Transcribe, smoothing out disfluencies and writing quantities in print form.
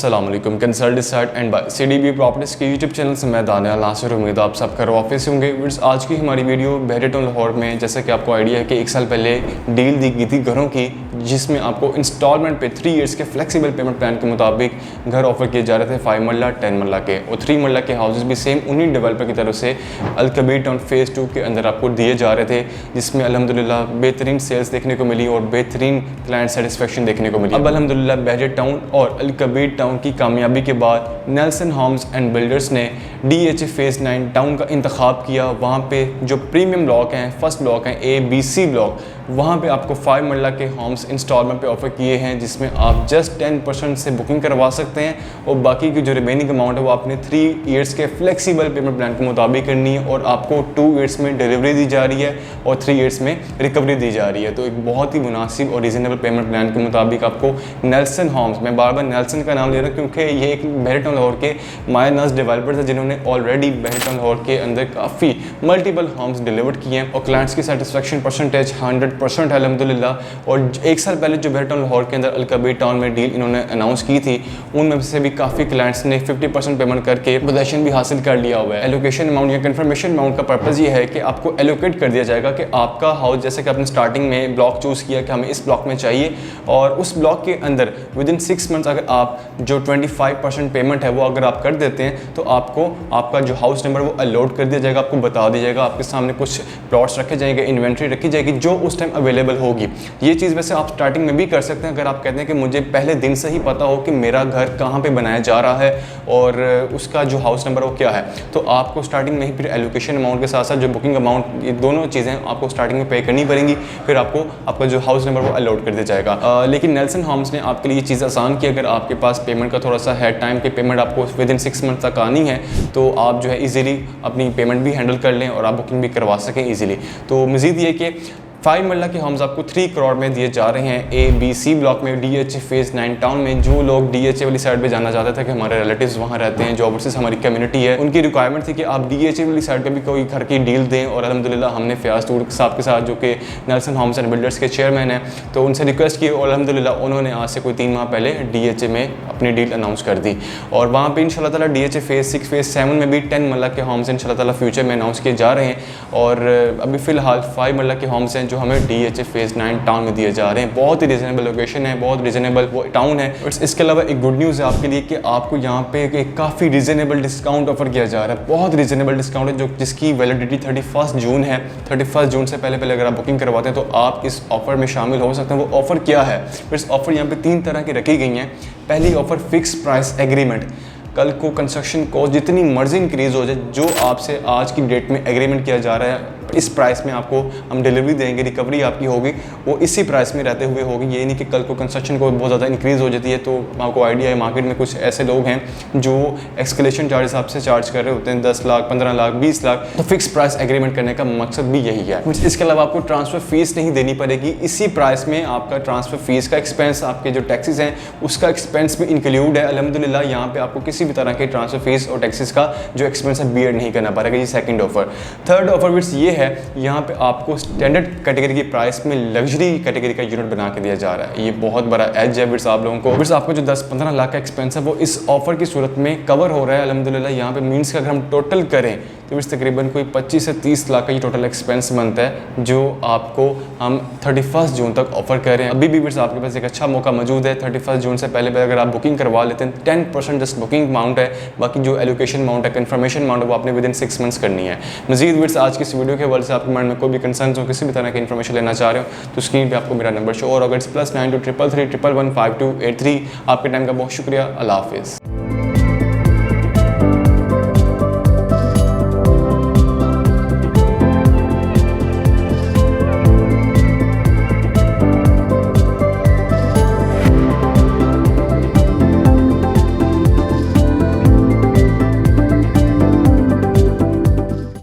अस्सलाम वालेकुम। Consult decide and buy CDB properties के यूट्यूब चैनल से मैं दानिया नासिर, उम्मीद आप सब खैर वाफिस होंगे। आज की हमारी वीडियो बहरेटन लाहौर में, जैसे कि आपको आइडिया है कि 1 साल पहले डील दी गई थी घरों की, जिसमें आपको इंस्टॉलमेंट पे 3 ईयर्स के फ्लेक्सिबल पेमेंट प्लान के मुताबिक घर ऑफर किए जा रहे थे 5 मरला 10 मरला के, और 3 मरला के हाउसेज भी सेम उन्हीं डेवलपर की तरफ से अल कबीर टाउन फेज़ 2 के अंदर आपको दिए जा रहे थे, जिसमें अल्हम्दुलिल्लाह बेहतरीन सेल्स देखने को मिली और बेहतरीन क्लाइंट सेटिस्फेक्शन देखने को मिली। अब अल्हम्दुलिल्लाह बहरेट टाउन और अल कबीर टाउन की कामयाबी के बाद नेल्सन होम्स एंड बिल्डर्स ने DHA फेज़ 9 टाउन का इंतखाब किया। वहाँ पे जो प्रीमियम ब्लॉक हैं, फर्स्ट ब्लॉक हैं ABC ब्लॉक, वहाँ पे आपको 5 मरला के होम्स इंस्टॉलमेंट पे ऑफर किए हैं, जिसमें आप जस्ट 10% से बुकिंग करवा सकते हैं और बाकी की जो रिमेनिंग अमाउंट है वो आपने 3 ईयर्स के फ्लेक्सिबल पेमेंट प्लान के मुताबिक करनी है, और आपको 2 ईयर्स में डिलीवरी दी जा रही है और 3 ईयर्स में रिकवरी दी जा रही है। तो एक बहुत ही मुनासिब और रीजनेबल पेमेंट प्लान के मुताबिक आपको नेल्सन होम्स, मैं बार बार नेल्सन का नाम ले रहा हूँ क्योंकि ये एक बहरेटन लाहौर के मायनाज डेवलपर्स हैं जिन्होंने ऑलरेडी बहरेटन लाहौर के अंदर काफ़ी मल्टीपल होम्स डिलीवर किए हैं, और क्लाइंट्स की सेटिस्फेक्शन परसेंटेज 100% है अल्हम्दुलिल्लाह। और 1 साल पहले जो बहरेटन लाहौर के अंदर अल कबीर टाउन में डील इन्होंने अनाउंस की थी, उनमें से भी काफ़ी क्लाइंट्स ने 50% पेमेंट करके पोजेसन भी हासिल कर लिया हुआ है। एलोकेशन अमाउंट या कन्फर्मेशन अमाउंट का पर्पज़ ये है कि आपको एलोकेट कर दिया जाएगा कि आपका हाउस, जैसे कि आपने स्टार्टिंग में ब्लॉक चूज़ किया कि हमें इस ब्लॉक में चाहिए, और उस ब्लॉक के अंदर विदिन 6 मंथ्स अगर आप जो 25% पेमेंट है वो अगर आप कर देते हैं तो आपको आपका जो हाउस नंबर वो अलॉट कर दिया जाएगा, आपको बता दिया जाएगा, आपके सामने कुछ प्लॉट्स रखे जाएंगे, इन्वेंट्री रखी जाएगी जो उस टाइम अवेलेबल होगी। ये चीज़ वैसे आप स्टार्टिंग में भी कर सकते हैं अगर आप कहते हैं कि मुझे पहले दिन से ही पता हो कि मेरा घर कहाँ पे बनाया जा रहा है और उसका जो हाउस नंबर वो क्या है, तो आपको स्टार्टिंग में ही फिर एलोकेशन अमाउंट के साथ साथ जो बुकिंग अमाउंट, ये दोनों चीज़ें आपको स्टार्टिंग में पे करनी पड़ेंगी, फिर आपको आपका जो हाउस नंबर वो अलॉट कर दिया जाएगा। लेकिन नेल्सन होम्स ने आपके लिए ये चीज़ आसान की, अगर आपके पास पेमेंट का थोड़ा सा है टाइम कि पेमेंट आपको विदिन 6 मंथ तक आनी है, तो आप जो है ईजिली अपनी पेमेंट भी हैंडल कर लें और आप बुकिंग भी करवा सकें ईजिली। तो मज़ीद ये कि 5 मरला के होम्स आपको 3 करोड़ में दिए जा रहे हैं ABC ब्लॉक में DHA फेज़ 9 टाउन में। जो लोग DHA वाली साइड पे जाना चाहते थे कि हमारे रिलेटिव्स वहाँ रहते हैं, जो ओवरसीज हमारी कम्युनिटी है, उनकी रिक्वायरमेंट थी कि आप DHA वाली साइड पे भी कोई घर की डील दें, और अल्हम्दुलिल्लाह हमने फयाज तूर साहब के साथ, जो कि नेल्सन होम्स एंड बिल्डर्स के चेयरमैन हैं, तो उनसे रिक्वेस्ट की और अल्हम्दुलिल्लाह उन्होंने आज से कोई 3 माह पहले DHA में अपनी डील अनाउंस कर दी। और वहाँ पर इंशाल्लाह ताला DHA फेज़ 6 फेज़ 7 में भी 10 मरला के होम्स इंशाल्लाह ताला फ्यूचर में अनाउंस किए जा रहे हैं, और अभी फ़िलहाल 5 मरला के होम्स हैं जो हमें DHA फेज़ 9 टाउन में दिए जा रहे हैं। बहुत ही रीजनेबल लोकेशन है, बहुत रीजनेबल वो टाउन है। इसके अलावा एक गुड न्यूज़ है आपके लिए कि आपको यहाँ पे एक काफ़ी रीजनेबल डिस्काउंट ऑफर किया जा रहा है, बहुत रीजनेबल डिस्काउंट है, जो जिसकी वैलिडिटी 31 जून है। 31 जून से पहले अगर आप बुकिंग करवाते हैं तो आप इस ऑफर में शामिल हो सकते हैं। वो ऑफ़र क्या है? फिर इस ऑफर यहाँ पे 3 तरह की रखी गई हैं। पहली ऑफर फिक्स प्राइस एग्रीमेंट, कल को कंस्ट्रक्शन कॉस्ट जितनी मर्जी इंक्रीज़ हो जाए, जो आपसे आज की डेट में एग्रीमेंट किया जा रहा है इस प्राइस में आपको हम डिलीवरी देंगे, रिकवरी आपकी होगी वो इसी प्राइस में रहते हुए होगी। ये नहीं कि कल को कंस्ट्रक्शन को बहुत ज़्यादा इंक्रीज़ हो जाती है। तो आपको आइडिया है मार्केट में कुछ ऐसे लोग हैं जो एक्सकलेशन चार्जेस आपसे चार्ज कर रहे होते हैं 10 लाख 15 लाख 20 लाख। तो फिक्स प्राइस एग्रीमेंट करने का मकसद भी यही है। इसके अलावा आपको ट्रांसफ़र फ़ीस नहीं देनी पड़ेगी, इसी प्राइस में आपका ट्रांसफ़र फ़ीस का एक्सपेंस, आपके जो टैक्सेस हैं उसका एक्सपेंस भी इंक्लूड है। अल्हम्दुलिल्लाह यहाँ पे आपको किसी भी तरह के ट्रांसफ़र फ़ीस और टैक्सेस का जो एक्सपेंस है बियर नहीं करना पड़ेगा। ये सेकंड ऑफर। थर्ड ऑफर विट्स ये है, यहाँ पे आपको स्टैंडर्ड कैटेगरी की प्राइस में लग्जरी कैटेगरी का यूनिट बना के दिया जा रहा है। ये बहुत बड़ा एज है विट्स आप लोगों को। विट्स आपको जो 10-15 लाख का एक्सपेंस है वो इस ऑफर की सूरत में कवर हो रहा है अल्हम्दुलिल्लाह। यहाँ पे मीन्स का अगर हम टोटल करें तो विट्स तकरीबन कोई 25 से 30 लाख का ये टोटल एक्सपेंस बनता है, जो आपको हम 31 जून तक ऑफर कर रहे हैं। अभी भी विट्स आपके पास एक अच्छा मौका मौजूद है। 31 जून से पहले अगर आप बुकिंग करवा लेते हैं 10% जस्ट बुकिंग अमाउंट है, बाकी जो एलोकेशन अमाउंट है, कन्फर्मेशन अमाउंट है, वो आपने विदिन 6 मंथ्स करनी है। मजीद विट्स आज की इस वीडियो के हवाले से आपके माइंड में कोई भी कंसर्न हो, किसी भी तरह की इन्फॉर्मेशन लेना चाह रहे हो तो स्क्रीन पे आपको मेरा नंबर शो, और अगर +92 333 115 5283। आपके टाइम का बहुत शुक्रिया। अल्लाह हाफिज़।